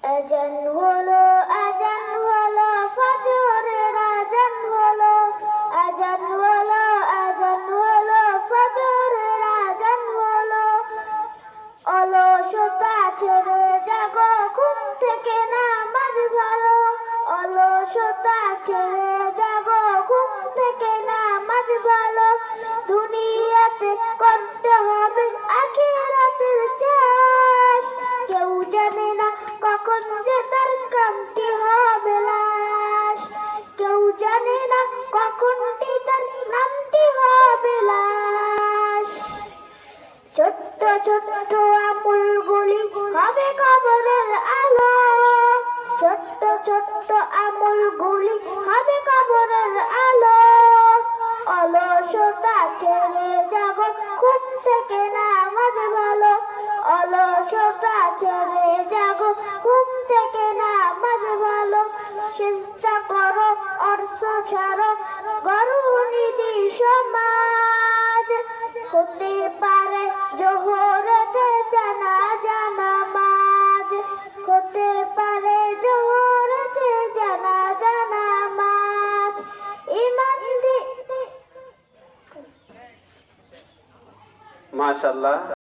আজান হলো, আজান হলো, ফজরের আজান হলো, আজান হলো, আজান হলো, ফজরের আজান হলো। অলসতা ছেড়ে জাগো, ঘুম থেকে নামাজ ভালো। অলসতা ছেড়ে জাগো, ঘুম থেকে নামাজ ভালো। দুনিয়াতে করতে হবে আখিরাতের চাষ। কেউ জানে না কখন যে তার কামটি হবে লাশ। কেউ জানে না কখনটি তার নামটি হবে লাশ। ছোট্ট ছোট্ট আমলগুলি হবে কবরের আলো। ছোট্ট ছোট্ট আমলগুলি হবে কবরের আলো। অলসতা ছেড়ে যাব, ঘুম থেকে নামাজ ভালো। অলসতা ছেড়ে যাব, ঘুম থেকে নামাজ ভালো। চিন্তা করো, অর্থ ছাড়ো, গরু নিধি সমাজ। হতে পারে জোহরতে জানাজা নামাজ। হতে পারে জোহরতে জানাজা নামাজ। ইমান দি মাশাআল্লাহ।